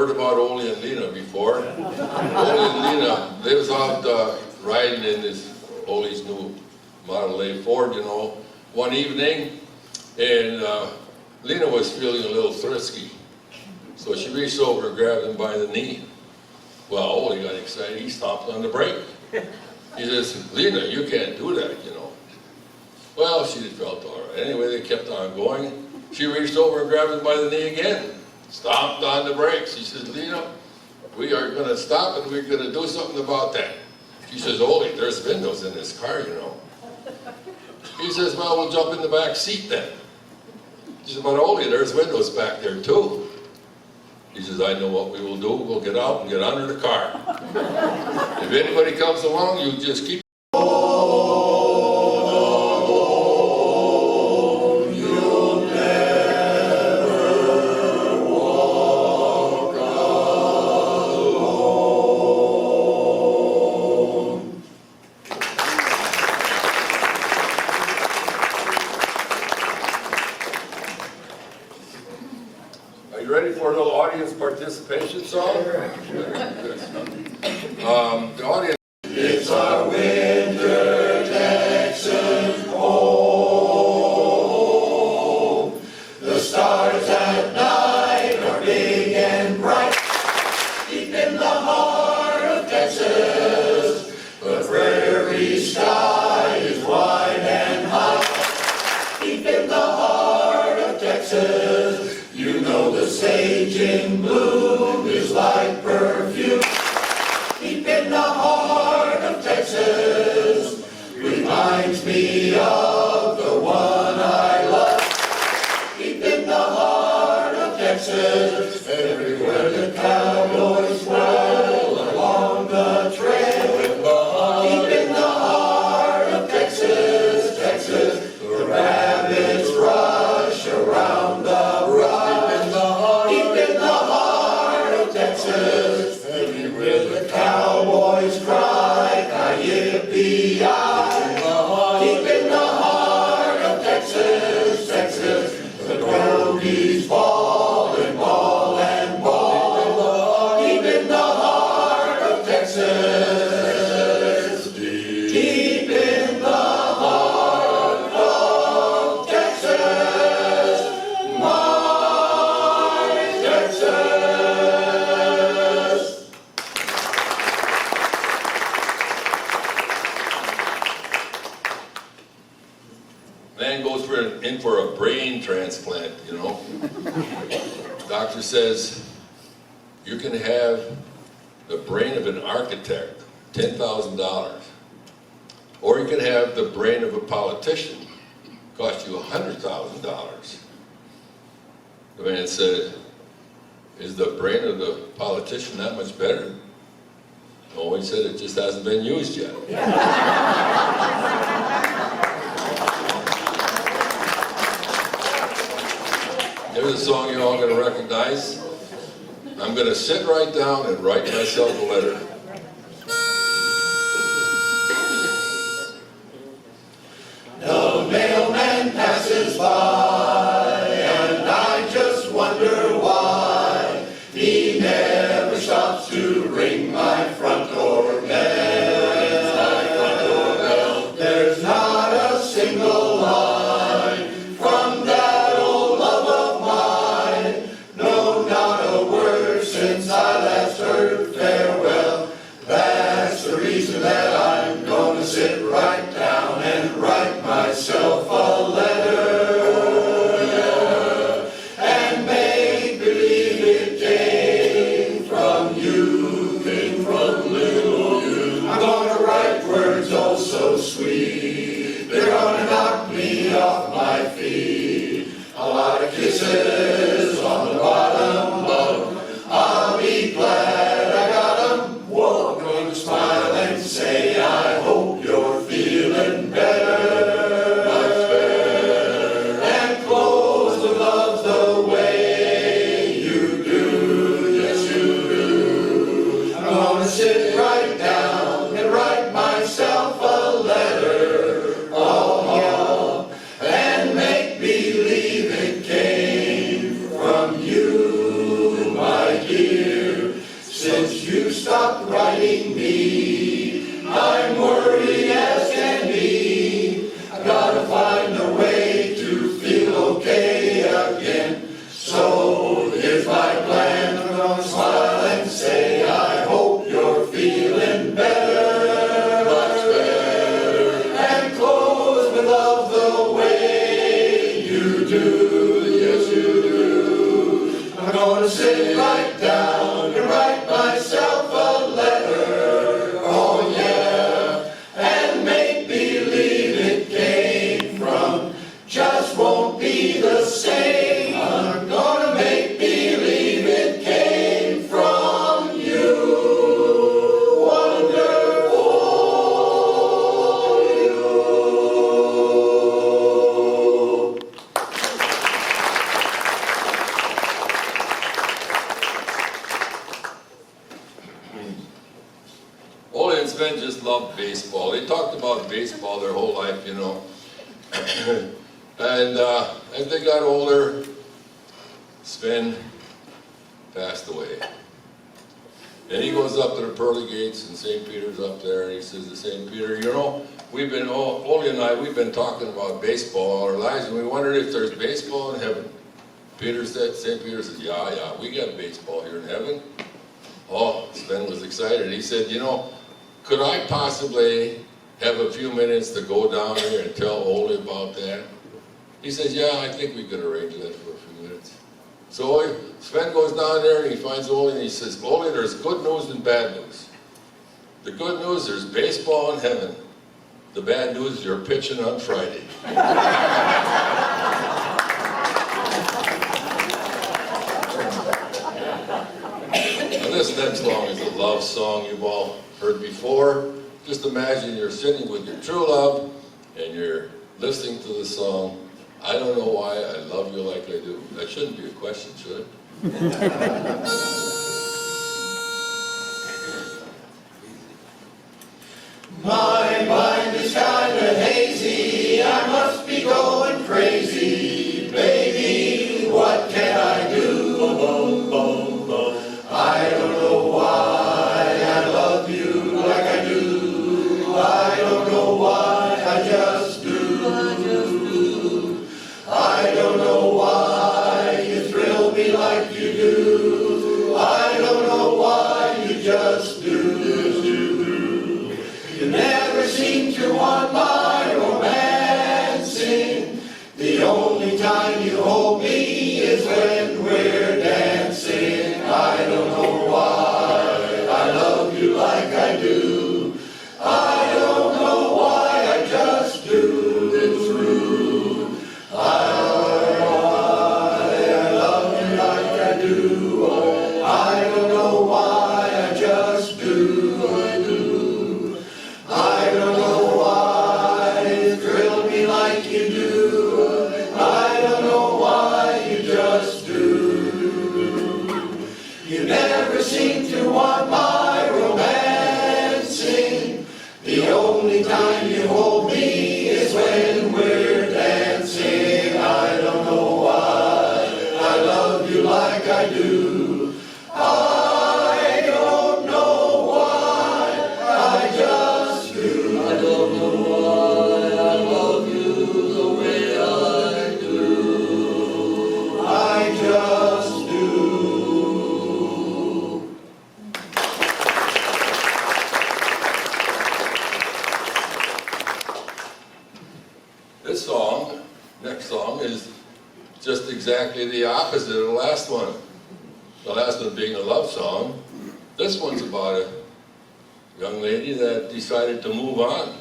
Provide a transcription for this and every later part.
heard about Ole and Lena before. Ole and Lena lives out riding in Ole's new Model A Ford, you know, one evening, and Lena was feeling a little frisky. So she reached over and grabbed him by the knee. Well, Ole got excited, he stopped on the brake. He says, Lena, you can't do that, you know. Well, she felt all right. Anyway, they kept on going. She reached over and grabbed him by the knee again. Stomped on the brakes. He says, Lena, we are going to stop and we're going to do something about that. She says, Ole, there's windows in this car, you know. He says, well, we'll jump in the back seat then. She says, but Ole, there's windows back there too. He says, I know what we will do. We'll get out and get under the car. If anybody comes along, you just keep participation song? The audience. It's our winter Texan home. The stars at night are big and bright, deep in the heart of Texas. The prairie sky is wide and high, deep in the heart of Texas. You know the sage in bloom is like perfume. Deep in the heart of Texas, reminds me of the one I love. Deep in the heart of Texas, everywhere the cowboys wail along the trail. Deep in the heart of Texas, Texas, the rabbits rush around the cowboys cry, Yippee-yi. Deep in the heart of Texas, Texas, the Brogies ball and ball and ball. Deep in the heart of Texas, deep in the heart of Texas, my Texas. Man goes in for a brain transplant, you know. Doctor says, you can have the brain of an architect, $10,000. Or you can have the brain of a politician, cost you $100,000. The man said, is the brain of the politician that much better? No, he said, it just hasn't been used yet. Here's a song you're all going to recognize. I'm going to sit right down and write myself a letter. The mailman passes by, and I just wonder why he never stops to ring my front door bell. There's not a single line from that old love of mine. No, not a word since I last heard farewell. That's the reason that I'm gonna sit right down and write myself a letter and make believe it came from you, came from little you. I'm gonna write words oh so sweet, they're gonna knock me off my feet. A lot of kisses on the bottom, I'll be glad I got 'em. Whoa, I'm going to smile and say I hope you're feeling better, much better, and close the gloves the way you do, yes you do. I'm gonna sit right down and write myself a letter, oh, and make believe it came from you, my dear. fighting me. I'm worried as can be. I gotta find a way to feel okay again. So here's my plan. I'm gonna smile and say, I hope you're feeling better, much better, and close with love the way you do, yes you do. I'm gonna sit right down and write myself a letter, oh yeah, and make believe it came from just won't be the same. I'm gonna make believe it came from you, wonderful you. Ole and Sven just loved baseball. They talked about baseball their whole life, you know. And as they got older, Sven passed away. And he goes up to the pearly gates, and St. Peter's up there, and he says to St. Peter, you know, Ole and I, we've been talking about baseball all our lives, and we wondered if there's baseball in heaven. St. Peter said, yeah, we got baseball here in heaven. Oh, Sven was excited. He said, you know, could I possibly have a few minutes to go down there and tell Ole about that? He says, yeah, I think we could arrange that for a few minutes. So Sven goes down there and he finds Ole and he says, Ole, there's good news and bad news. The good news, there's baseball in heaven. The bad news, you're pitching on Friday. Now this next song is a love song you've all heard before. Just imagine you're sitting with your true love and you're listening to the song, I don't know why I love you like I do. That shouldn't be a question, should it? My mind is kinda hazy, I must be going crazy. Baby, what can I do? I don't know why I love you like I do. I don't know why, I just do. I don't know why you thrill me like you do. I don't know why you just do. You never seem to want my romancing. The only time you hold me is when we're dancing. I don't know why I love you like I do. I don't know why, I just do. It's true. I love you like I do. I don't know why, I just do. I do. I don't know why you thrill me like you do. I don't know why, you just do. You never seem to want my romancing. The only time you hold me is when we're dancing. I don't know why I love you like I do. I don't know why, I just do. I don't know why I love you the way I do. I just do. This song, next song, is just exactly the opposite of the last one. The last one being a love song. This one's about a young lady that decided to move on.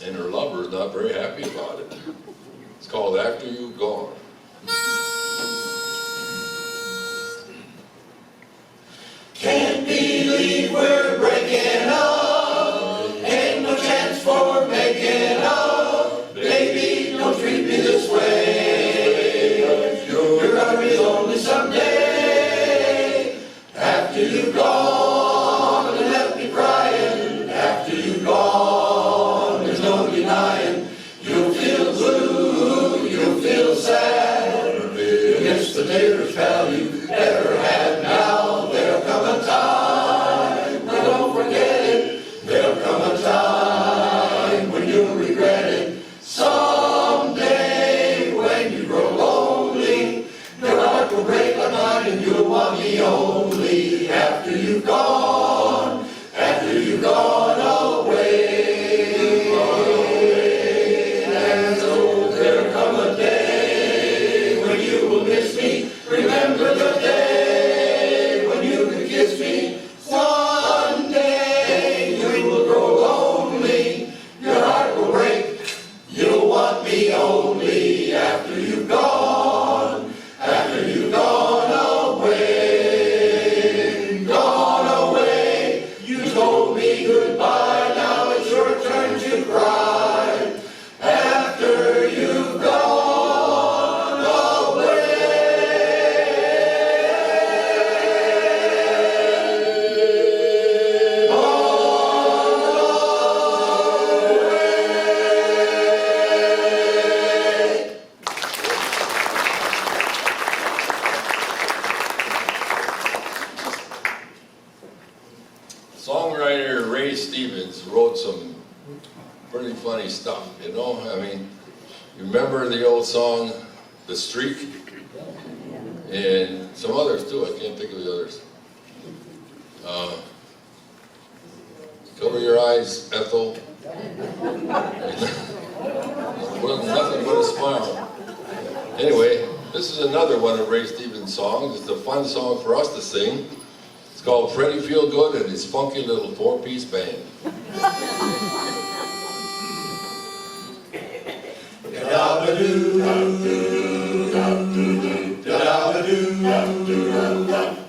And her lover's not very happy about it. It's called After You've Gone. Can't believe we're breaking up. Ain't no chance for making up. Baby, don't treat me this way. You're gonna be lonely someday. After you've gone and left me crying. After you've gone, there's no denying. You'll feel blue, you'll feel sad. Ray Stevens wrote some pretty funny stuff, you know? I mean, you remember the old song, The Streak? And some others too, I can't think of the others. Cover your eyes, Ethel. Well, nothing but a smile. Anyway, this is another one of Ray Stevens' songs. It's a fun song for us to sing. It's called Freddie Feel Good and his funky little four-piece band. Well,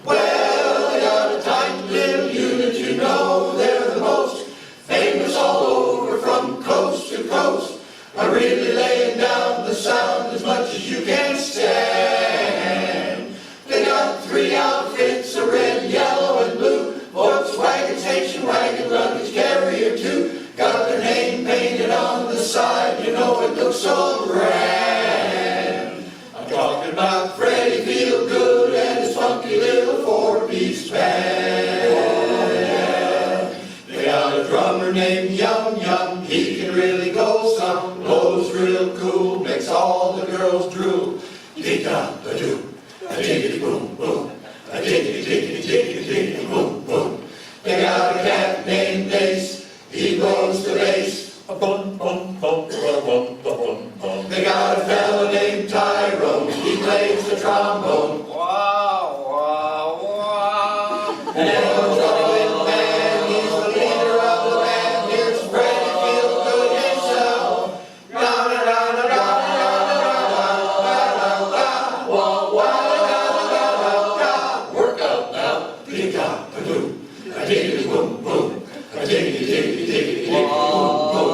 I got a tight little unit, you know, they're the most famous all over from coast to coast. I'm really laying down the sound as much as you can stand. They got 3 outfits, a red, yellow, and blue. Volkswagen, station wagon, luggage carrier too. Got their name painted on the side, you know it looks so grand. I'm talking about Freddie Feel Good and his funky little four-piece band. Oh, yeah. They got a drummer named Yum Yum, he can really go some. Blows real cool, makes all the girls drool. Dee-da-ba-doo, a-diggity-boom boom, a-diggity-diggity-diggity-diggity boom boom. They got a cat named Ace, he blows the bass. Bum, bum, bum, bum, bum, bum, bum. They got a fella named Tyrone, he plays the trombone. Wow, wow, wow. And then goes on a little man, he's the leader of the band. Here's Freddie Feel Good himself. Work out now. Dee-da-ba-doo, a-diggity-boom boom, a-diggity-diggity-diggity boom boom.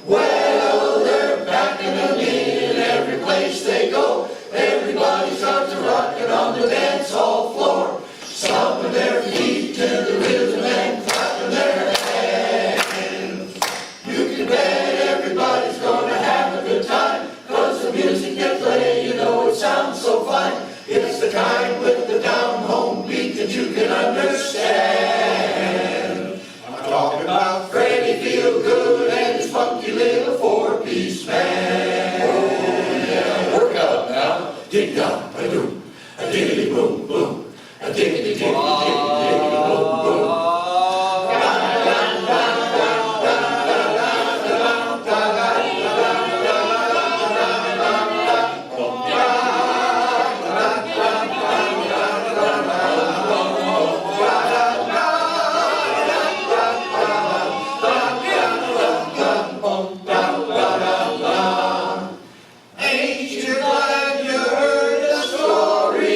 Well, they're packing them in every place they go. Everybody starts to rockin' on the dance hall floor, stomping their feet to the rhythm and clapping their hands. You can bet everybody's gonna have a good time, 'cause the music they play, you know it sounds so fine. It's the kind with the down-home beat that you can understand. I'm talking about Freddie Feel Good and his funky little four-piece band. Oh yeah, work out now. Dig-da-ba-doo, a-diggity-boom boom, a-diggity-diggity-diggity boom boom. Ain't you glad you heard the story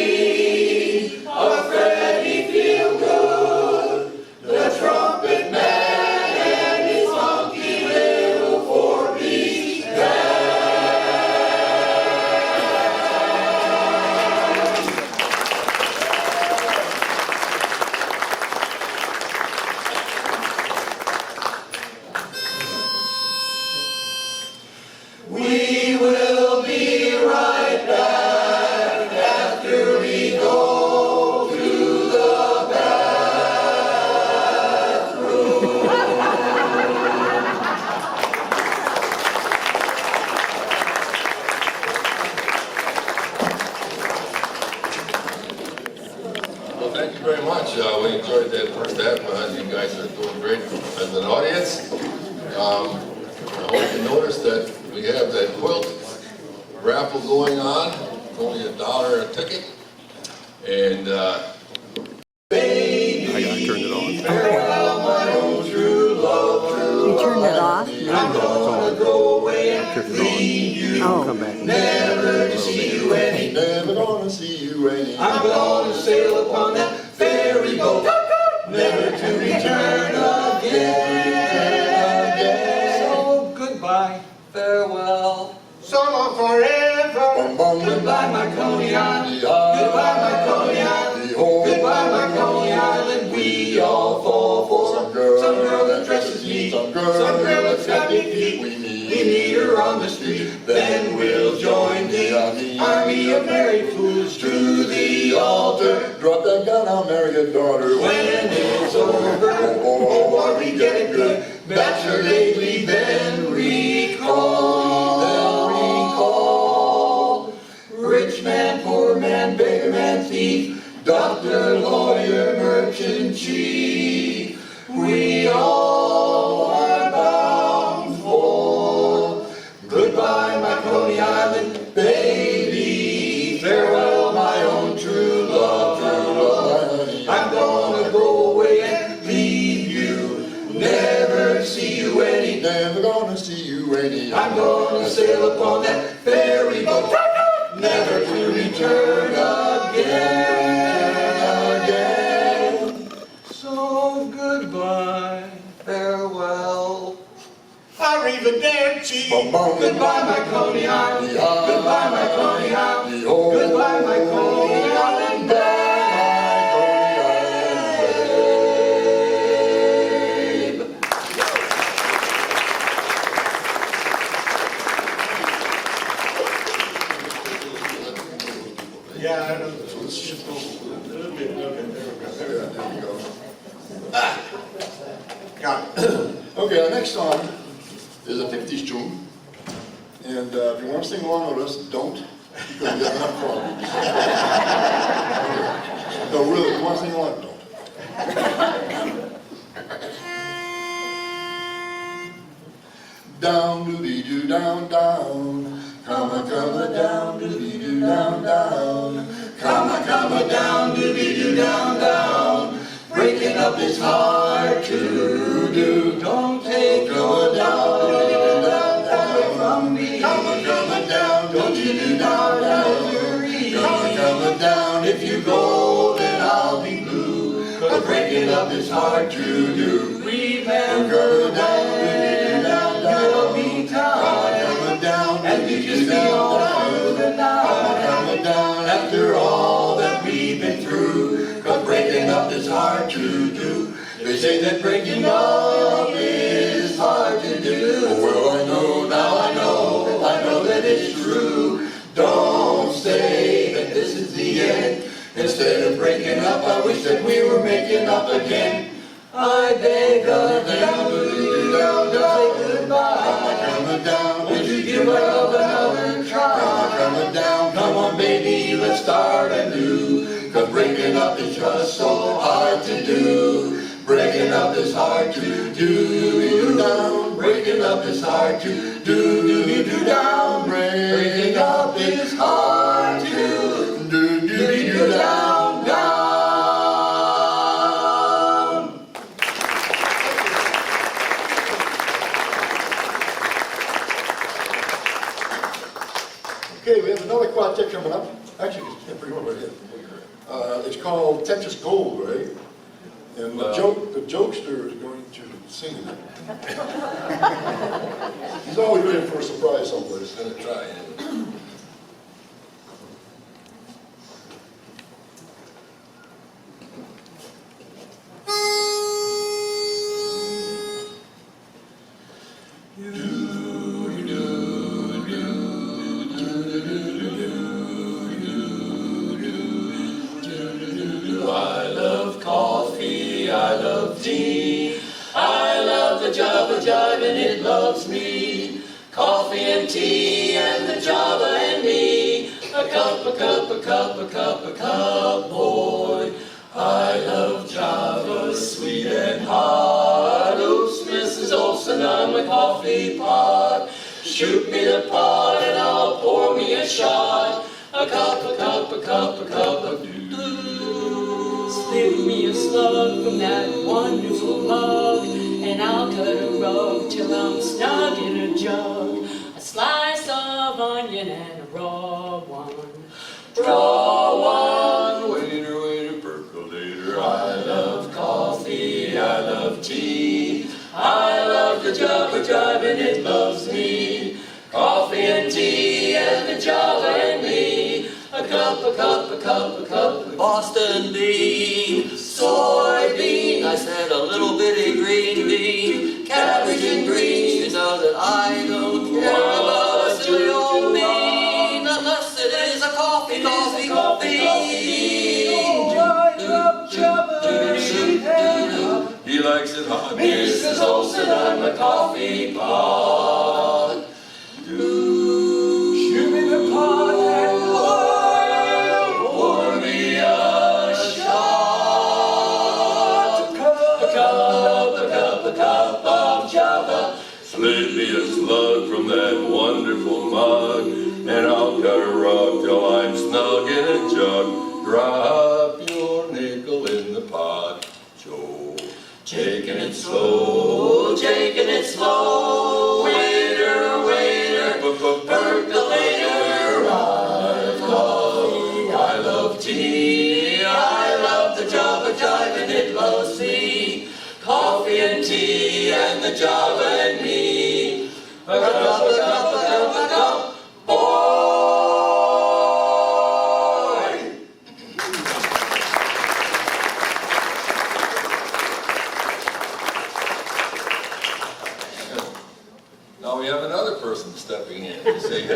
of Freddie Feel Good, the trumpet man and his funky little four-piece We will be right back after we go to the bathroom. Well, thank you very much. We enjoyed that first half. You guys are doing great as an audience. I hope you noticed that we have that quilt raffle going on. It's only $1 a ticket. And I turned it on. Farewell, my own true love, true You turned it off? I'm gonna go away and leave you. Oh. Come back. Never to see you any, never gonna see you any. I'm gonna sail upon that ferry boat, never to return again. So Goodbye, my Coney Island. Goodbye, my Coney Island. Goodbye, my Coney Island. We all fall for some girl that dresses neat, some girl that's got big feet. We meet her on the street, then we'll join the army of married fools to the altar. Drop that gun, I'll marry your daughter. When it's over, oh, are we getting good? Bachelor lately, then recall. Rich man, poor man, beggar man, thief, doctor, lawyer, merchant, chief. We all are bound for goodbye, my Coney Island baby. Farewell, my own true love, true love. I'm gonna go away and leave you. Never see you any. Never gonna see you any. I'm gonna sail upon that ferry boat, never to return again. So goodbye, farewell, arrivederci. Goodbye, my Coney Island. Goodbye, my Coney Island. Goodbye, my Coney Island babe. Yeah, I know. So let's shift over a little bit. There we go. Got it. Okay, our next song is a 50s tune. And if you want to sing along with us, don't. Because we have enough problems. No, really, if you want to sing along, don't. Down, doobie-doo, down, down. Come a down, doobie-doo, down, down. Come a down, doobie-doo, down, down. Breaking up is hard to do. Don't take your down, doobie-doo, down, down from me. Come a down, don't you do down, misery. Come a down, if you go, then I'll be blue. But breaking up is hard to do. Remember when you'll be tired. Come down, And you just be all through the night. come down. After all that we've been through, 'cause breaking up is hard to do. They say that breaking up is hard to do. Well, I know, Now I know that it's true. Don't say that this is the end. Instead of breaking up, I wish that we were making up again. I beg of you, don't say goodbye. Come down, Would you give love another try? come down. Come on, baby, let's start anew. 'Cause breaking up is just so hard to do. Breaking up is hard to do. Down. Breaking up is hard to do. Down. Breaking up is hard to do. Down. Down. Okay, we have another quartet coming up. Actually, it's pretty well right here. It's called Texas Gold, right? And the jokester is going to sing it. He's always waiting for a surprise someplace. Gonna try it. I love coffee, I love tea, I love the Java Jive and it loves me. Coffee and tea and the Java and me, a cup, a cup, a cup, a cup, a cup, boy. I love Java, sweet and hot. Oops, Mrs. Olson, I'm a coffee pot. Shoot me the pot and I'll pour me a shot. A cup, a cup, a cup, a cup of doo. Slip me a slug from that wonderful mug, and I'll cut a rug till I'm snug in a jug. A slice of onion and a raw one. Raw one, waiter, waiter, percolator. I love coffee, I love tea, I love the Java Jive and it loves me. Coffee and tea and the Java and me. cup, Boston bean, soybean. I said a little bitty green bean, cabbage and greens. You know that I don't care about a silly old bean unless it is a coffee bean. He likes it hot. Mrs. Olsen, I'm a coffee pot. Shoot me the pot and oil, pour me a shot. A cup of Java. Slid me a slug from that wonderful mug, and I'll cut a rug till I'm snug in a jug. Drop your nickel in the pot, Joe. Taking it slow, taking it slow. Waiter, waiter, percolator. I've coffee, I love tea. I love the Java jive and it loves me. Coffee and tea and the Java and me. A cup, boy. Now we have another person stepping in. You see,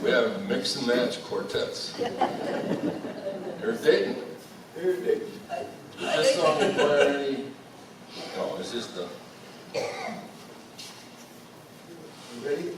we have mix and match quartets. Here's Dayton. Here's Dave. Does this song require any? No, it's just the. Ready?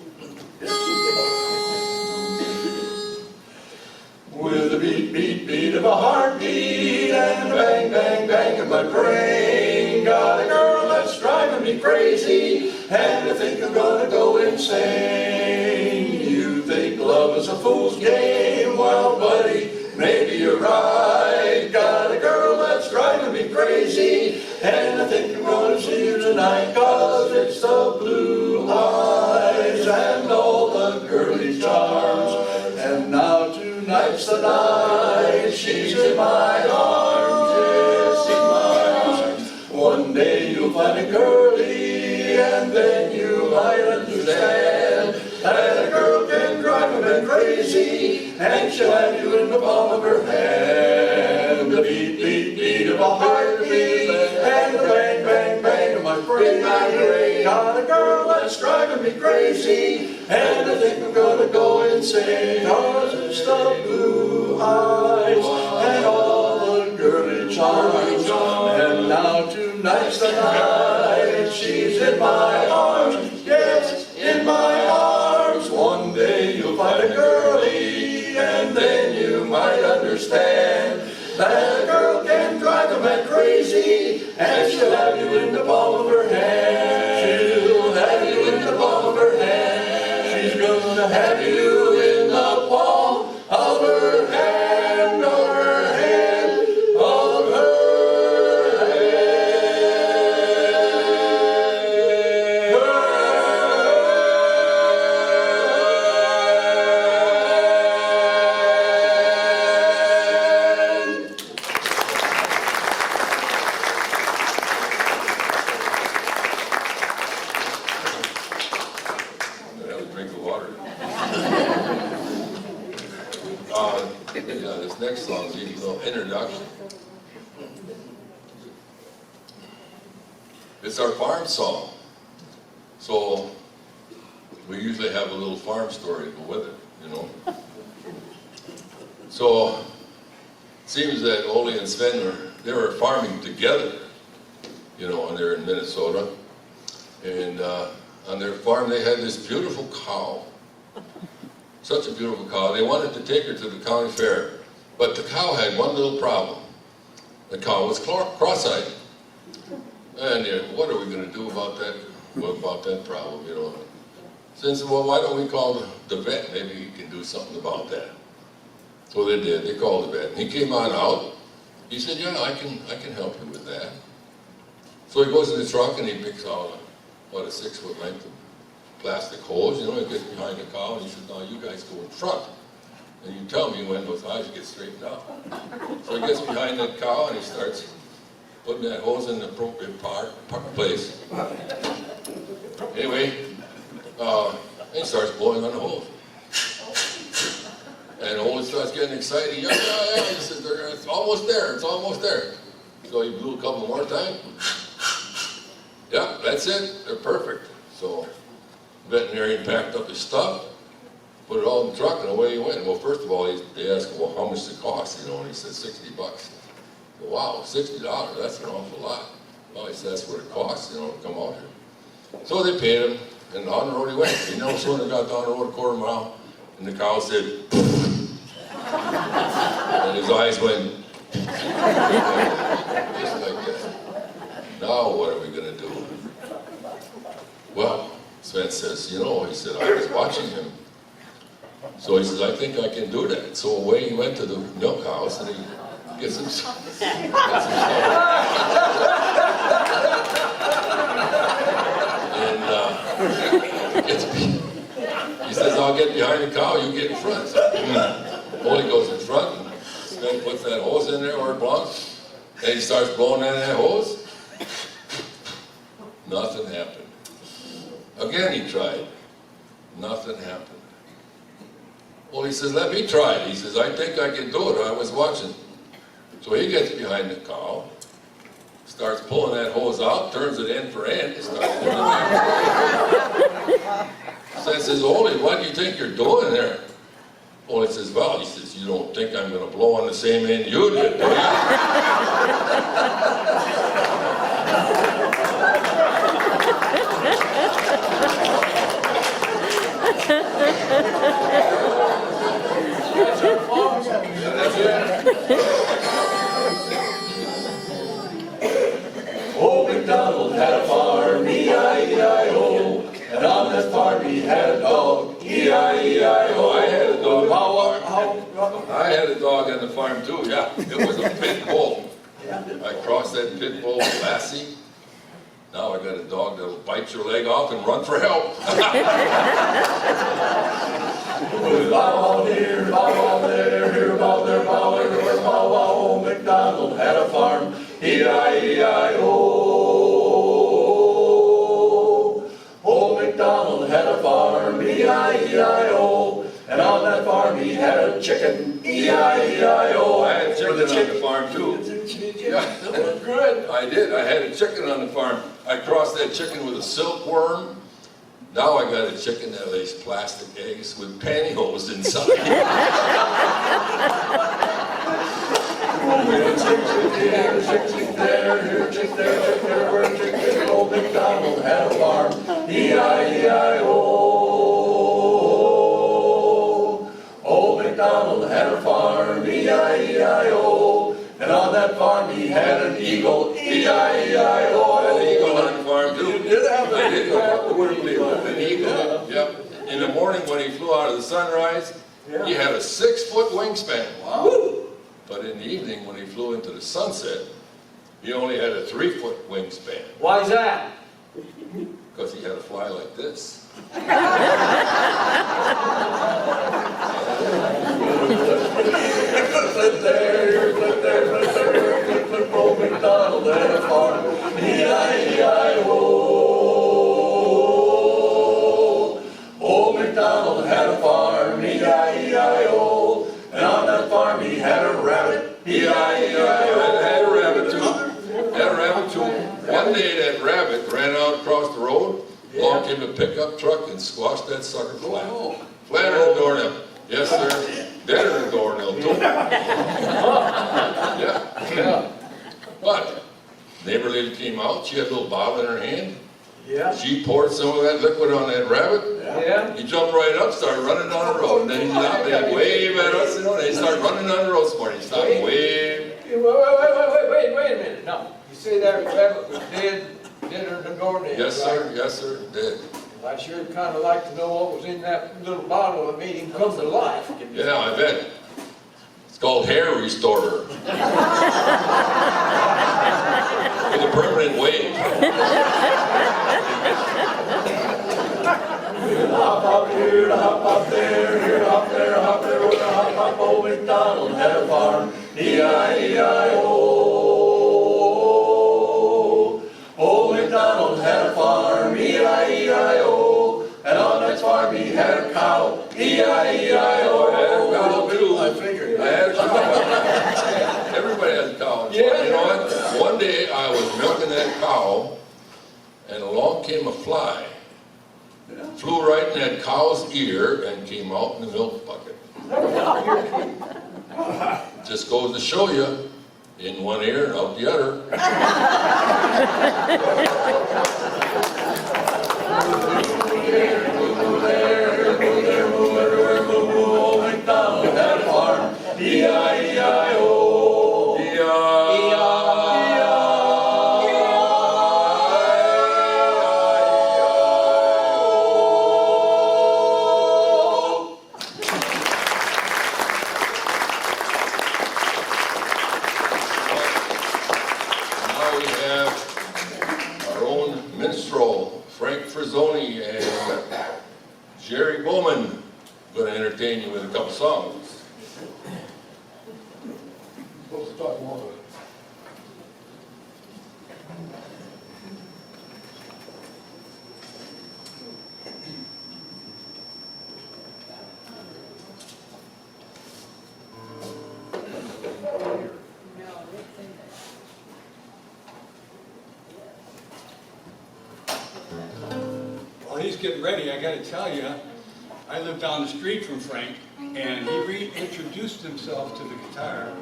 With a beat, beat, beat of a heartbeat and a bang, bang, bang of my brain. Got a girl that's driving me crazy, and I think I'm gonna go insane. You think love is a fool's game? Well, buddy, maybe you're right. Got a girl that's driving me crazy, and I think I'm gonna see you tonight, 'cause it's the blue eyes and all the girly charms. And now tonight's the night, she's in my arms, yes, in my arms. One day you'll find a girlie, and then you might understand that a girl can drive a man crazy, and she'll have you in the palm of her hand. The beat, beat, beat of a heartbeat, and the bang, bang, bang of my brain. Got a girl that's driving me crazy, and I think I'm gonna go insane, 'cause it's the blue eyes and all the girly charms. And now tonight's the night, she's in my arms, yes, in my arms. One day you'll find a girlie, and then you might understand that a girl can drive a man crazy, and she'll have you in the palm of her hand. She'll have you in the palm of her hand. She's gonna have you in the palm of her hand, of her hand, of her Have a drink of water. Yeah, this next song is a little introduction. It's our farm song. So we usually have a little farm story to go with it, you know. So it seems that Ole and Sven they were farming together, you know, and they're in Minnesota. And on their farm they had this beautiful cow. Such a beautiful cow. They wanted to take her to the county fair. But the cow had one little problem. The cow was cross-eyed. And what are we going to do about that problem, you know? So they said, well, why don't we call the vet? Maybe he can do something about that. So they did. They called the vet. And he came on out. He said, yeah, I can help you with that. So he goes in the truck and he picks out about a 6-foot length of plastic hose, you know, he gets behind the cow and he says, now you guys go in front. And you tell me when those eyes get straightened out. So he gets behind that cow and he starts putting that hose in the appropriate place. Anyway, and he starts blowing on the hose. And Ole starts getting excited. Yeah. He says, it's almost there, it's almost there. So he blew a couple more times. Yeah, that's it, they're perfect. So veterinarian packed up his stuff, put it all in the truck, and away he went. Well, first of all, they asked him, well, how much does it cost, you know, and he said $60. Well, wow, $60, that's an awful lot. Well, he said, that's what it costs, you know, to come out here. So they paid him, and on the road he went. He no sooner got down the road a quarter mile, and the cow said, and his eyes went, just like that. Now what are we going to do? Well, Sven says, you know, he said, I was watching him. So he says, I think I can do that. So away he went to the milk house, and he gets himself. And he says, I'll get behind the cow, you get in front. So, Holy goes in front, and Sven puts that hose in there where it belongs, and he starts blowing on that hose. Nothing happened. Again he tried. Nothing happened. Well, he says, let me try it. He says, I think I can do it. I was watching. So he gets behind the cow, starts pulling that hose out, turns it end for end, and starts pulling it back. Says, Holy, what do you think you're doing there? Well, he says, well, he says, you don't think I'm going to blow on the same end you did, do you? Old MacDonald had a farm, E-I-E-I-O, and on that farm he had a dog, E-I-E-I-O. I had a dog. How? I had a dog on the farm too, yeah. It was a pit bull. I crossed that pit bull with Lassie. Now I got a dog that'll bite your leg off and run for help. Bow wow here, bow wow there, here bow there, bow everywhere, bow wow. Old MacDonald had a farm, E-I-E-I-O. Old MacDonald had a farm, E-I-E-I-O. And on that farm he had a chicken, E-I-E-I-O. I had chicken on the farm too. Yeah, that was good. I did. I had a chicken on the farm. I crossed that chicken with a silkworm. Now I got a chicken that lays plastic eggs with pantyhose inside. Here, chick there, chick there, chick there, where chick there. Old MacDonald had a farm, E-I-E-I-O. Old MacDonald had a farm, E-I-E-I-O. And on that farm he had an eagle, E-I-E-I-O. I had an eagle on the farm too. You did have I did. Wouldn't believe it. An eagle. Yep. In the morning when he flew out of the sunrise, he had a 6-foot wingspan. Wow. But in the evening when he flew into the sunset, he only had a 3-foot wingspan. Why is that? Because he had to fly like this. Old MacDonald had a farm, E-I-E-I-O. Old MacDonald had a farm, E-I-E-I-O. And on that farm he had a rabbit, E-I-E-I-O. I had a rabbit too. Had a rabbit too. One day that rabbit ran out across the road, along came a pickup truck and squashed that sucker flat. Flatter than a doornail. Yes, sir. Deader than a doornail too. Yeah. But neighbor lady came out. She had a little bottle in her hand. Yeah. She poured some of that liquid on that rabbit. Yeah. He jumped right up, started running down the road. And then he stopped and he'd wave at us, you know. And he started running down the road some more. He stopped and waved. Wait a minute. Now, you say that rabbit was dead or the doornail? Yes, sir. Yes, sir. Dead. I sure kind of like to know what was in that little bottle that made him come to life. Yeah, I bet. It's called hair restorer. With a permanent wave. Hop up here, hop up there, here, hop there, hop there, where hop up. Old MacDonald had a farm, E-I-E-I-O. Old MacDonald had a farm, E-I-E-I-O. And on that farm he had a cow, E-I-E-I-O. I had a cow too. I figured. I cow, and along came a fly. Flew right in that cow's ear and came out in the milk bucket. Just goes to show you, in one ear and out the other. Now we have our own minstrel, Frank Frizzoni and Jerry Bowman, going to entertain you with a couple songs. Supposed to talk more about it. While he's getting ready, I gotta tell you, I live down the street from Frank, and he reintroduced himself to the guitar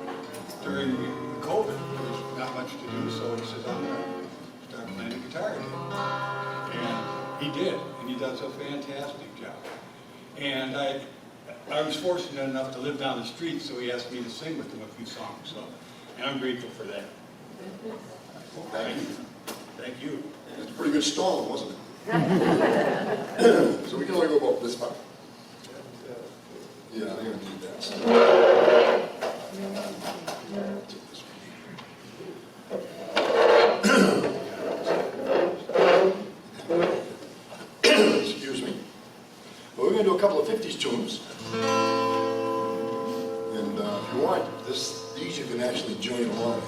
during COVID. There was not much to do, so he says, I'm gonna start playing the guitar again. And he did, and he does a fantastic job. And I was fortunate enough to live down the street, so he asked me to sing with him a few songs, so, and I'm grateful for that. Thank you. Thank you. It's a pretty good stall, wasn't it? So we can only go about this far. Yeah, I'm gonna need that. Excuse me. Well, we're gonna do a couple of 50s tunes. And if you want, these you can actually join along.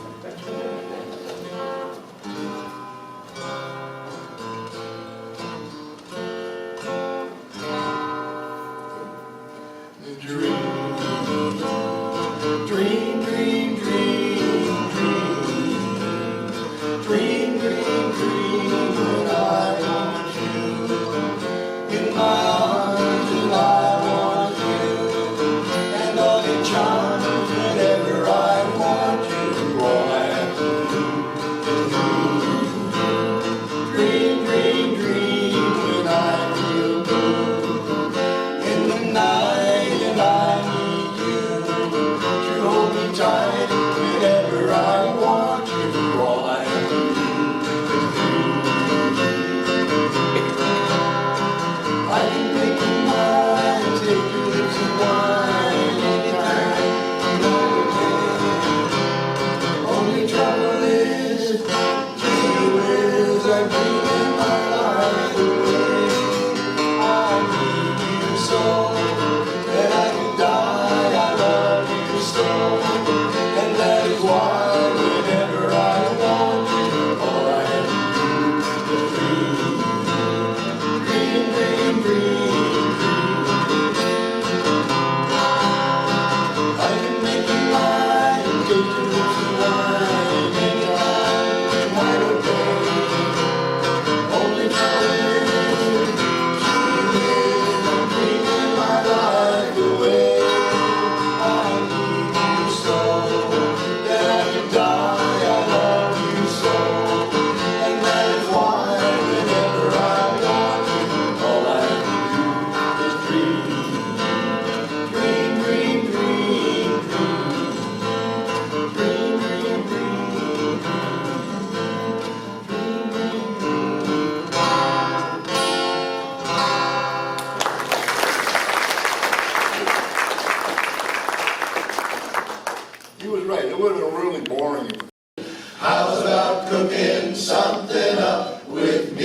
How's about cooking something up with me?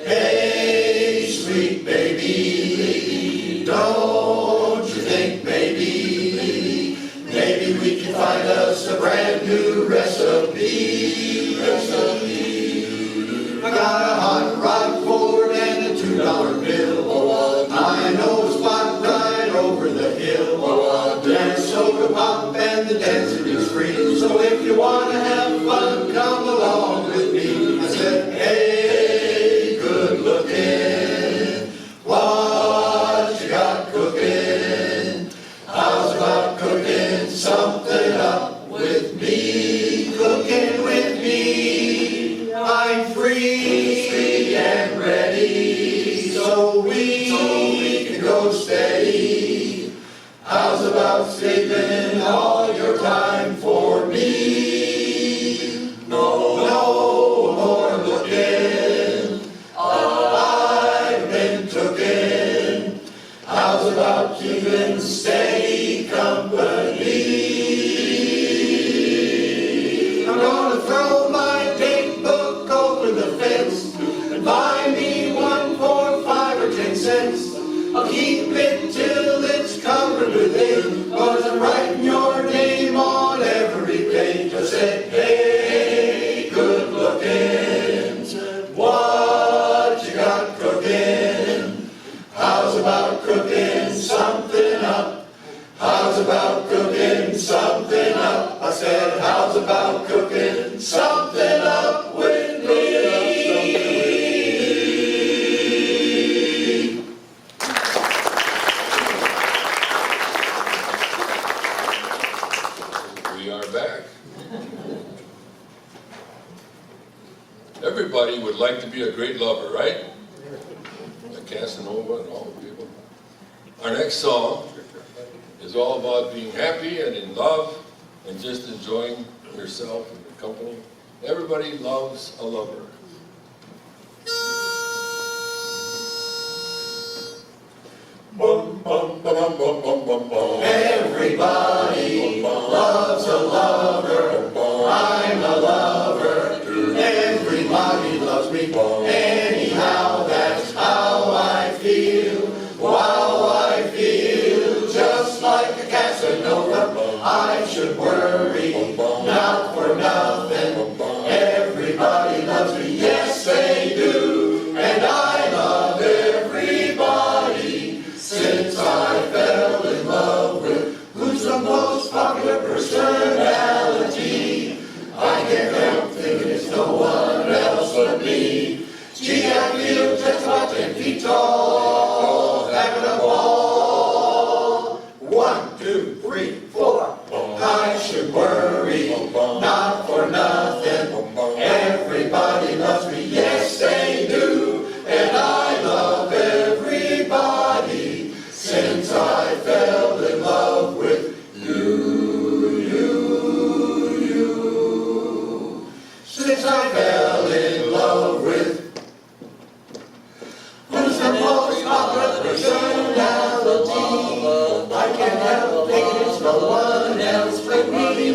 Hey, sweet baby, don't you think maybe we can find us a brand new recipe? I got a hot rod Ford and a $2 bill. I know a spot right over the hill. There's soda pop and the dancing is free. So if you want free and ready, so we can go steady. How's about saving all your time for me? No more looking, I've been tooken. How's about keeping steady company? I'm gonna throw my date book over the fence and buy me one for 5 or 10 cents. I'll keep it till it's covered with ink, 'cause I'm writing your name on every page. I said, hey, good looking, what you got cooking? How's about cooking something up? How's about cooking something up? I said, how's about cooking something up with me? We are back. Everybody would like to be a great lover, right? Like Casanova and all the people. Our next song is all about being happy and in love and just enjoying yourself and your company. Everybody loves a lover. Bum, bum, bum, bum, bum, bum, bum. Everybody loves a lover. I'm a lover. Everybody loves me. Anyhow, that's how I feel. Wow, I feel just like a Casanova. I should worry not for nothing. Everybody loves me. Yes, they do. And I love everybody. Since I fell in love with who's the most popular personality, I can't help thinking it's no one else but me. Gee, I feel just about 10 feet tall, having a ball. 1, 2, 3, 4. I should worry, not for nothing. Everybody loves me, yes they do, and I love everybody. Since I fell in love with you. Since I fell in love with who's the most popular personality, I can't help thinking it's no one else but me.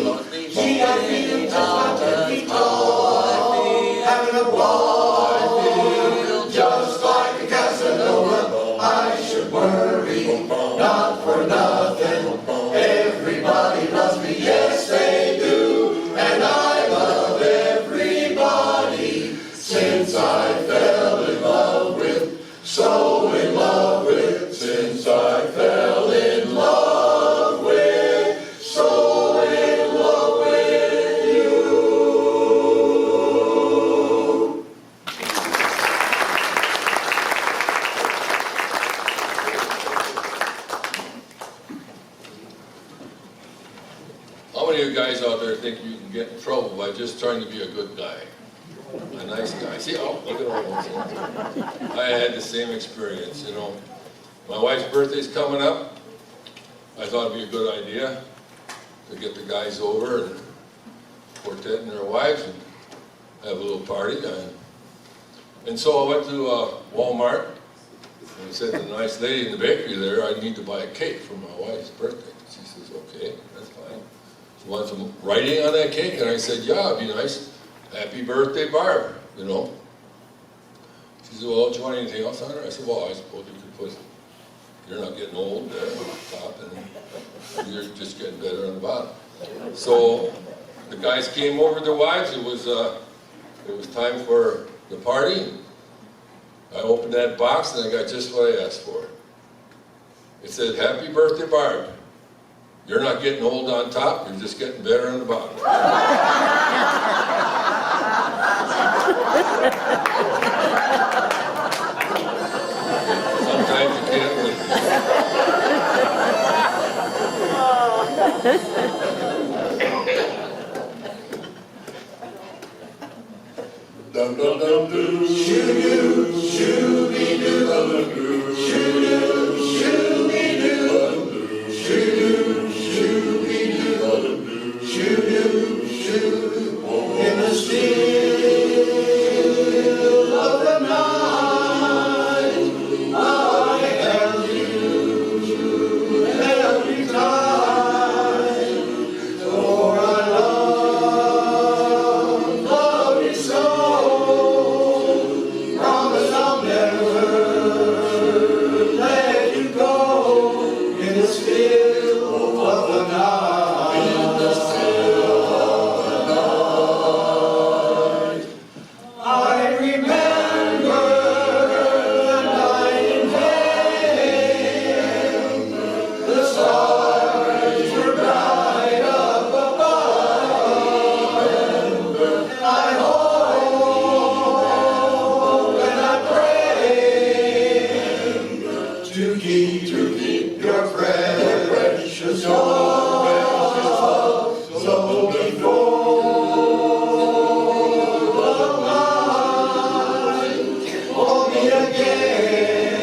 Gee, I feel just about 10 feet tall, having a ball, just like a Casanova. I should worry, not for nothing. Everybody loves me, yes they do, and I love everybody. Since I fell in love with, so in love with, since I fell in love with, so in love with you. How many of you guys out there think you can get in trouble by just trying to be a good guy? A nice guy. See, oh, look at all those things. I had the same experience, you know. My wife's birthday's coming up. I thought it'd be a good idea to get the guys over and quartet and their wives and have a little party. And so I went to Walmart and I said to the nice lady in the bakery there, I need to buy a cake for my wife's birthday. She says, okay, that's fine. She wants some writing on that cake, and I said, yeah, it'd be nice. Happy birthday, Barb, you know. She said, well, do you want anything else on it? I said, well, I suppose you could put, you're not getting old there on the top, and you're just getting better on the bottom. So the guys came over, their wives, it was time for the party. I opened that box and I got just what I asked for. It said, happy birthday, Barb. You're not getting old on top, you're just getting better on the bottom. Sometimes you can't win. dum dum dum doo. Shoo-doo, shoo-be-doo, shoo-doo, shoo-be-doo, shoo-doo, shoo-be-doo, shoo-doo, shoo. In the still of the night, I held you every time, for I love you so. Promise I'll never let you go. In the still of the night, in the still of the night, I remember the night in heaven. The stars were bright up above, and I hope and I pray to keep your precious love. So before the light, hold me again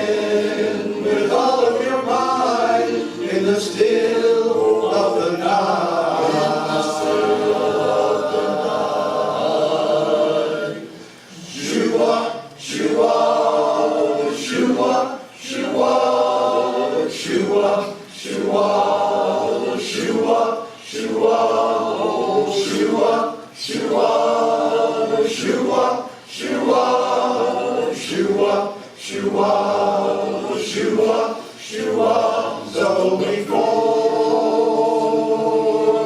with all of your might in the still of the night. In the still of the night. Shoo-wah, shoo-wah, shoo-wah, shoo-wah, shoo-wah, shoo-wah, shoo-wah, shoo-wah, shoo-wah, shoo-wah, shoo-wah, shoo-wah, shoo-wah, shoo-wah, shoo-wah, shoo-wah. So before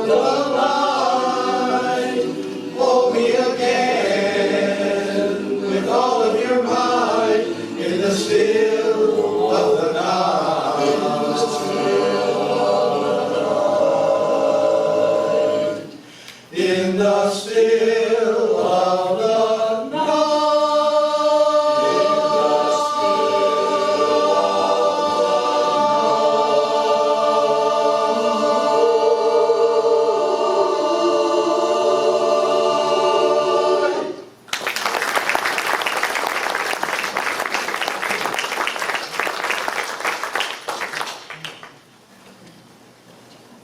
the light, hold me again with all of your might in the still of the night. In the still of the night. In the still of the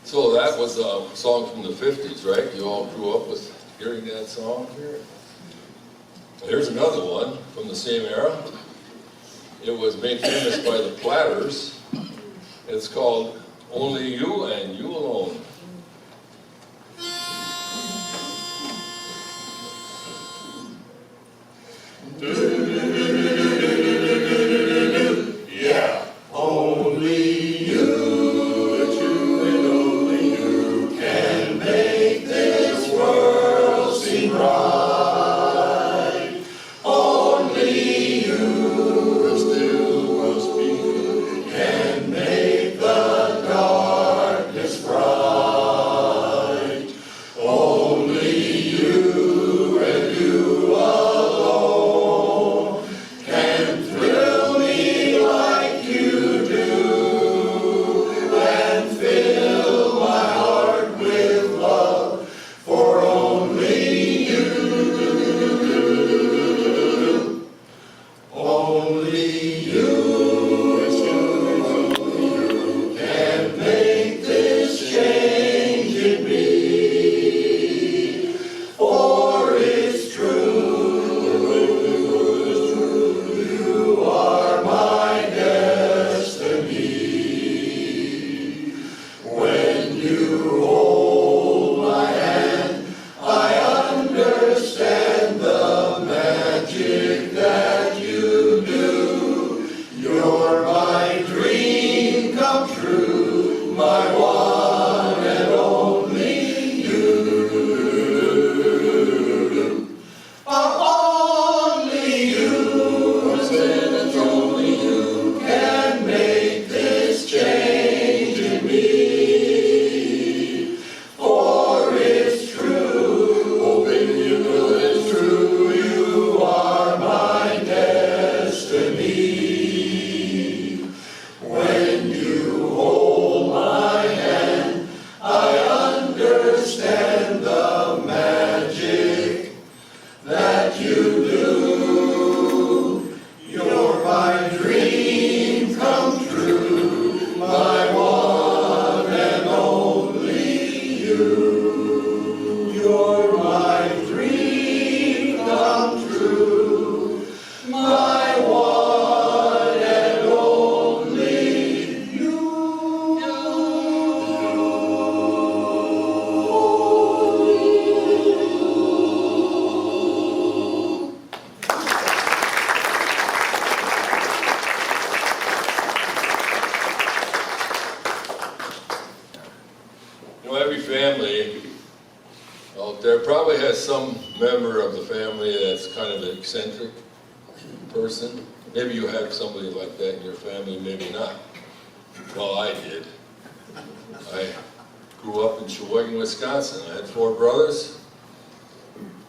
So that was a song from the 50s, right? You all grew up with hearing that song? Here's another one from the same era. It was made famous by the Platters. It's called Only You and You Alone. Yeah. Only you, and only you can make this world seem right. Only you, still must be, can make the darkness bright. the family that's kind of an eccentric person? Maybe you have somebody like that in your family, maybe not. Well, I did. I grew up in Sheboygan, Wisconsin. I had 4 brothers,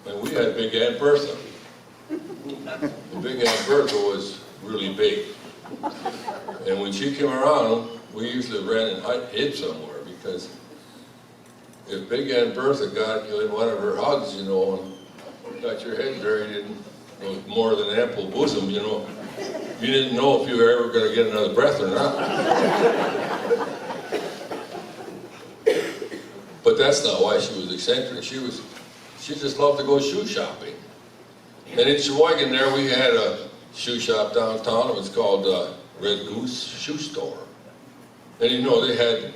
and we had Big Aunt Bertha. Big Aunt Bertha was really big. And when she came around, we usually ran and hid somewhere, because if Big Aunt Bertha got you in one of her hugs, you know, and got your head buried in more than ample bosom, you know, you didn't know if you were ever going to get another breath or not. But that's not why she was eccentric. She just loved to go shoe shopping. And in Sheboygan there, we had a shoe shop downtown. It was called Red Goose Shoe Store. And you know, it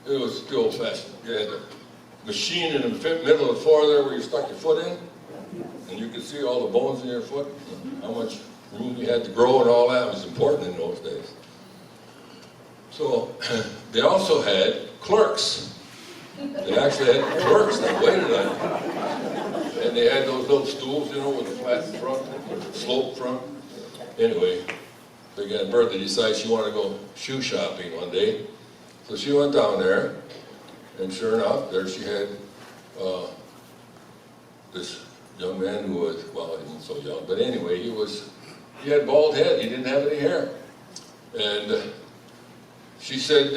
was the old fashioned. You had a machine in the middle of the floor there where you stuck your foot in, and you could see all the bones in your foot, and how much room you had to grow and all that. It was important in those days. So they also had clerks. They actually had clerks that waited on you. And they had those little stools, you know, with a flat front, with a slope front. Anyway, Big Aunt Bertha decided she wanted to go shoe shopping one day. So she went down there, and sure enough, there she had this young man who was, well, he wasn't so young, but anyway, he had bald head, he didn't have any hair. And she said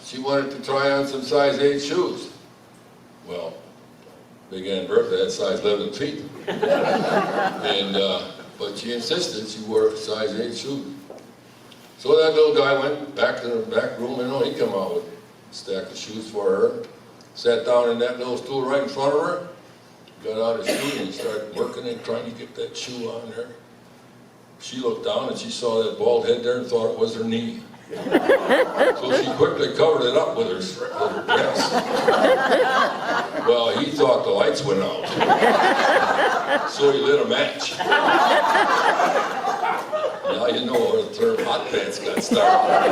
she wanted to try on some size 8 shoes. Well, Big Aunt Bertha had size 11 feet. And, but she insisted she wore a size 8 shoe. So that little guy went back to the back room, you know, he come out with a stack of shoes for her, sat down in that little stool right in front of her, got out his shoe and he started working and trying to get that shoe on her. She looked down and she saw that bald head there and thought it was her knee. So she quickly covered it up with her dress. Well, he thought the lights went out. So he lit a match. Now you know where the term hot pants got started.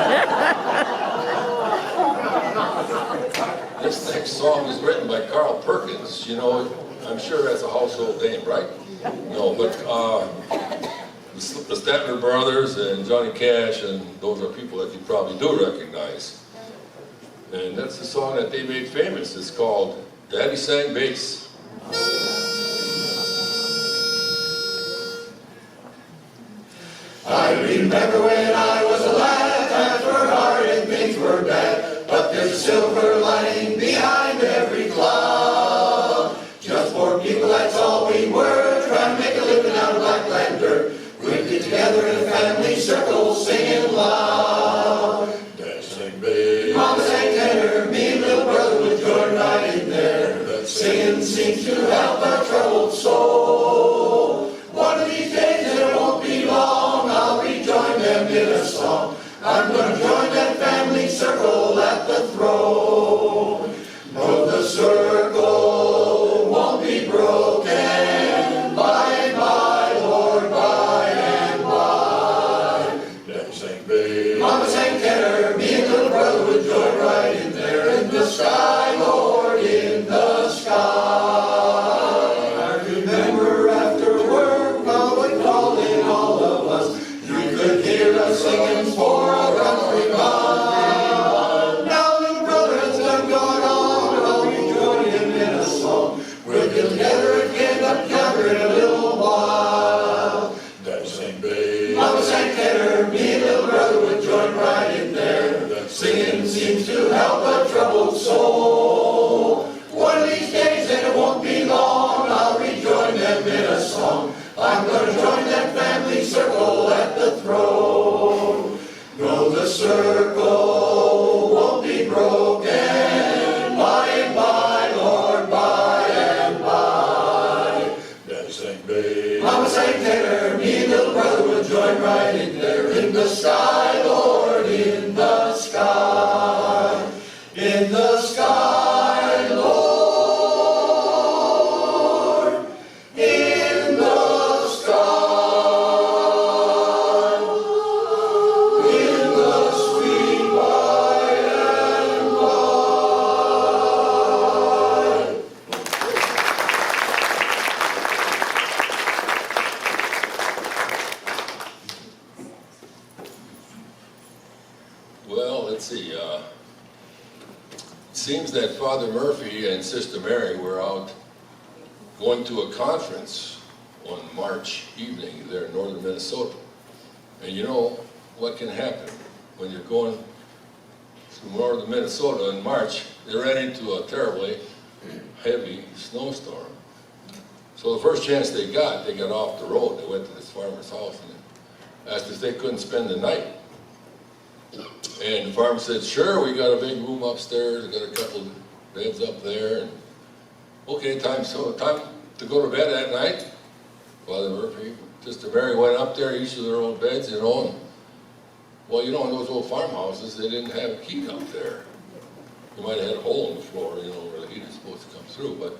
This next song was written by Carl Perkins. You know, I'm sure that's a household name, right? No, but the Statler Brothers and Johnny Cash, and those are people that you probably do recognize. And that's the song that they made famous. It's called Daddy Sang Bass. I remember when I was a lad, times were hard and things were bad, but there's a silver lining behind every cloud. Just poor people, that's all we were, trying to make a living out of black dirt. We'd get together in a family circle, singing loud. Daddy sang bass, Mama sang tenor, me and little brother would join right in there. But singing seems to help a troubled soul. One of these days, and it won't be long, I'll rejoin them in a song. I'm gonna join that family circle at the throne. No, the circle won't be broken by and by, Lord, by and by. Daddy sang bass, Mama sang tenor, me and little brother would join right in there. In the sky, Lord, in the sky. I remember after work, Mama would call in all of us. You could hear us singing for a country gone. Now little brother has done gone on, but I'll rejoin him in a song. We'll get together again up yonder in a little while. Daddy sang bass, Mama sang tenor, me and little brother would join right in there. Singing seems to help a troubled soul. One of these days, and it won't be long, I'll rejoin them in a song. I'm gonna join that family circle at the throne. No, the circle won't be broken by and by, Lord, by and by. Daddy sang bass, Mama sang tenor, me and little brother would join right in there. In the sky, Lord, in the sky. In the sky, Lord, in the sky, in the sweet by and by. seems that Father Murphy and Sister Mary were out going to a conference one March evening there in northern Minnesota. And you know what can happen when you're going to northern Minnesota in March? They ran into a terribly heavy snowstorm. So the first chance they got off the road. They went to this farmer's house and asked if they couldn't spend the night. And the farmer said, sure, we got a big room upstairs, we got a couple of beds up there. And okay, time to go to bed that night. Father Murphy, Sister Mary went up there, each of their own beds, you know. And, well, you know, in those old farmhouses, they didn't have a heat up there. You might have had a hole in the floor, you know, where the heat is supposed to come through, but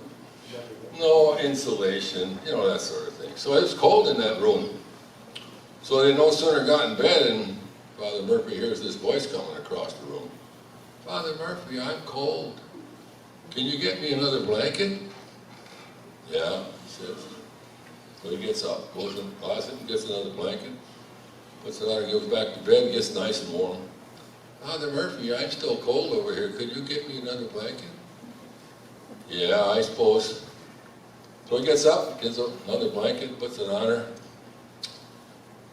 no insulation, you know, that sort of thing. So it was cold in that room. So they no sooner got in bed and Father Murphy hears this voice coming across the room. Father Murphy, I'm cold. Can you get me another blanket? Yeah, he says. So he gets up, goes in the closet, and gets another blanket, puts it on and goes back to bed, gets nice and warm. Father Murphy, I'm still cold over here. Could you get me another blanket? Yeah, I suppose. So he gets up, gets another blanket, puts it on her,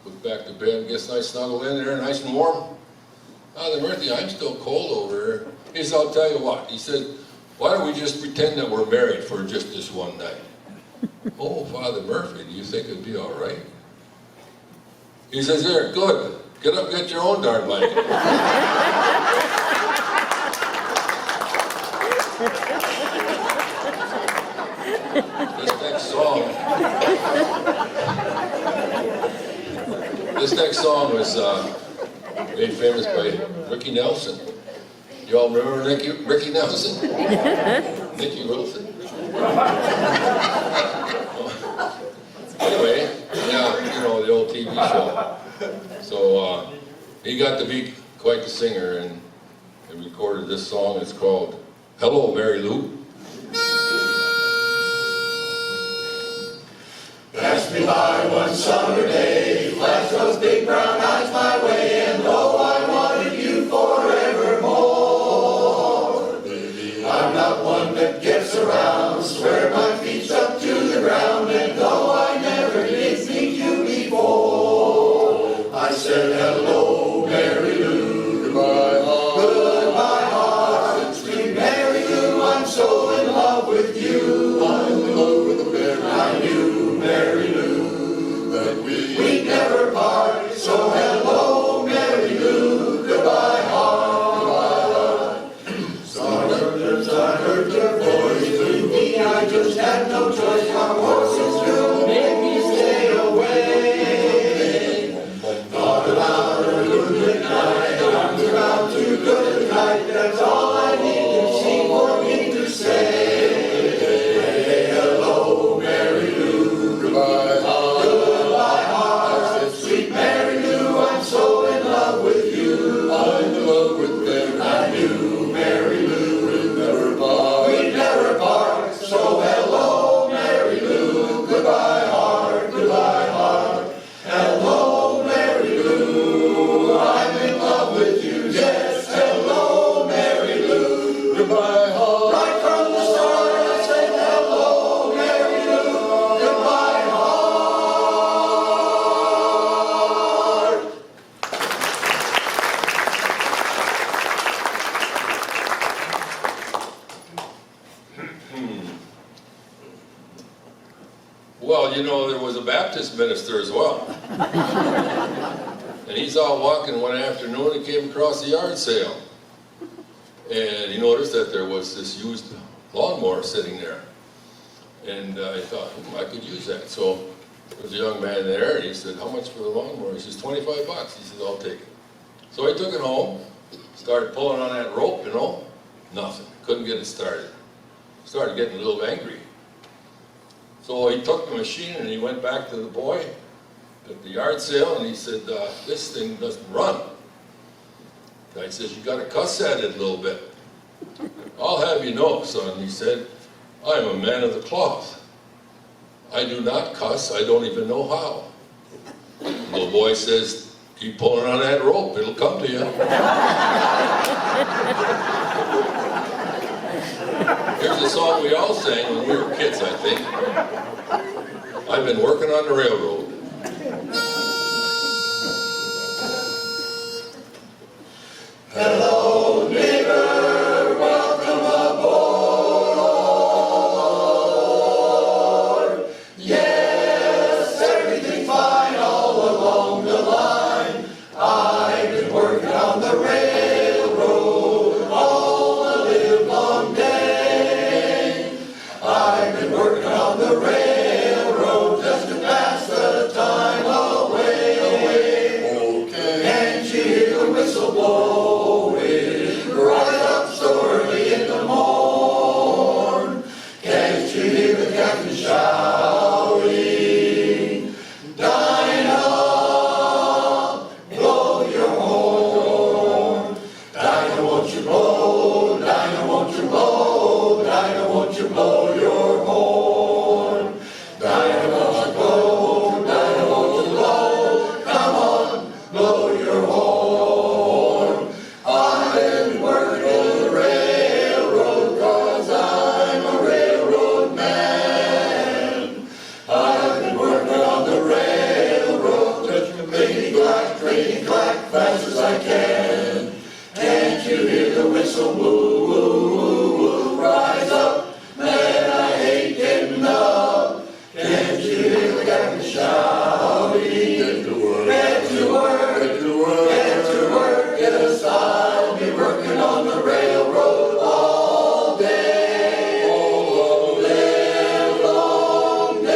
goes back to bed, gets nice snuggled in there, nice and warm. Father Murphy, I'm still cold over here. He said, I'll tell you what. He said, why don't we just pretend that we're married for just this one night? Oh, Father Murphy, do you think it'd be all right? He says, there, good. Get up and get your own darn blanket. This next song was made famous by Ricky Nelson. You all remember Ricky Nelson? Nicky Wilson? Anyway, yeah, you know, the old TV show. So he got to be quite the singer and recorded this song. It's called Hello, Mary Lou. Passed me by one summer day, flashed those big brown eyes my way, and though I wanted you forevermore, I'm not one that gets around, swear my feet's up to the ground, and though I never did meet you before, I said hello, Mary Lou, goodbye heart, sweet Mary Lou, I'm so in love with you, I'm in love with Mary Lou. I knew Mary Lou that we'd never part, so hello, Mary Lou, goodbye heart. Sometimes I heard your voice to me, I just had no choice, my horses could make me stay away. Thought about her good night, I'm about to good night, that's all I need to see for me to say. Hello, Mary Lou, goodbye heart, sweet Mary Lou, I'm so in love with you. I'm in love with Mary. I knew Mary Lou we'd never part. So hello, Mary Lou, goodbye heart, goodbye heart. Hello, Mary Lou, I'm in love with you. Yes, hello, Mary Lou, goodbye heart. Right from the start, I said hello, Mary Lou, goodbye heart. Well, you know, there was a Baptist minister as well. And he's out walking one afternoon and came across the yard sale. And he noticed that there was this used lawnmower sitting there. And I thought, I could use that. So there was a young man there, and he said, how much for the lawnmower? He says, $25. He said, I'll take it. So I took it home, started pulling on that rope, you know, nothing. Couldn't get it started. Started getting a little angry. So he took the machine and he went back to the boy at the yard sale and he said, this thing doesn't run. The guy says, you got to cuss at it a little bit. I'll have you know, son, he said, I'm a man of the cloth. I do not cuss, I don't even know how. The little boy says, keep pulling on that rope, it'll come to you. Here's a song we all sang when we were kids, I think. I've been working on the railroad. Hello, neighbor, welcome aboard. Yes, everything fine all along the line. I've been working on the railroad all the live long day. I've been working on the railroad just to pass the time away. Okay. Can't you hear the whistle blow? Right up so early in the morn. Can't you hear the captain shouting? Dinah, blow your horn. Dinah, won't you blow? Dinah, won't you blow? Dinah, won't you blow your horn? Dinah, won't you blow? Dinah, won't you blow? Come on, blow your horn. I've been working on the railroad 'cause I'm a railroad man. I've been working on the railroad just clickety clack, fast as I can. Can't you hear the whistle woo, woo, woo, woo? Rise up, man, I hate getting up. Can't you hear the captain shouting? Get to work, get to work, get to work, get to work, yes, I'll be working on the railroad all day, all live long day.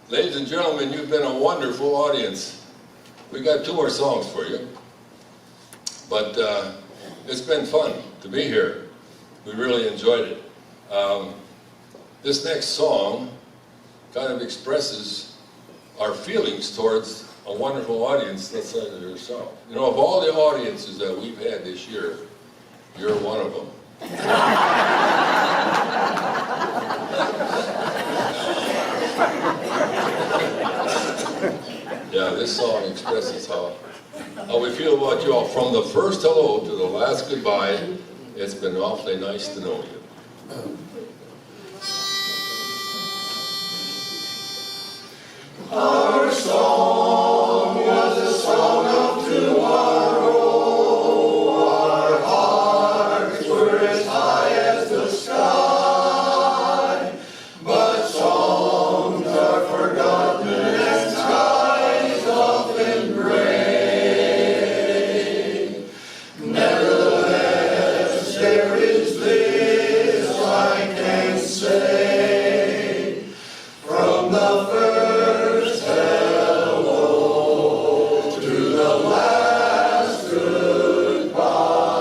Ladies and gentlemen, you've been a wonderful audience. We got 2 more songs for you. But it's been fun to be here. We really enjoyed it. This next song kind of expresses our feelings towards a wonderful audience that's like yourself. You know, of all the audiences that we've had this year, you're one of them. Yeah, this song expresses how we feel about you all. From the first hello to the last goodbye, it's been awfully nice to know you. Our song was a song of tomorrow. Our hearts were as high as the sky. But songs are forgotten and skies often gray. Nevertheless, there is this I can say. From the first hello to the last goodbye,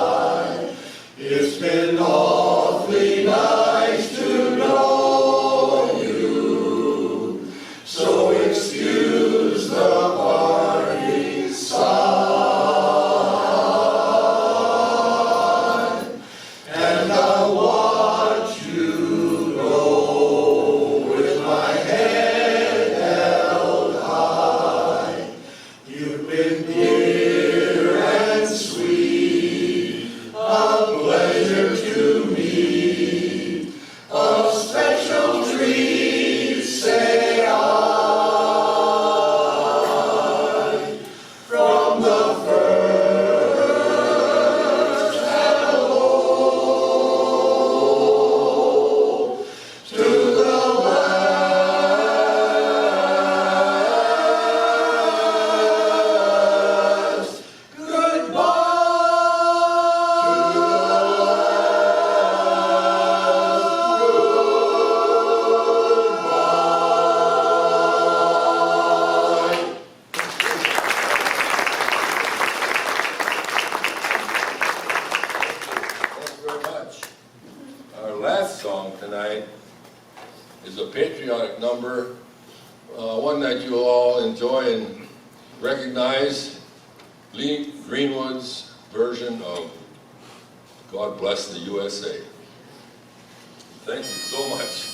it's been awfully nice to know you. So excuse the parting sigh, and I'll watch you go with my head held high. You've been dear and sweet, a pleasure to me, a special treat, say I. From the first hello to the last goodbye. Thank you very much. Our last song tonight is a patriotic number, one that you all enjoy and recognize, Lee Greenwood's version of God Bless the USA. Thank you so much.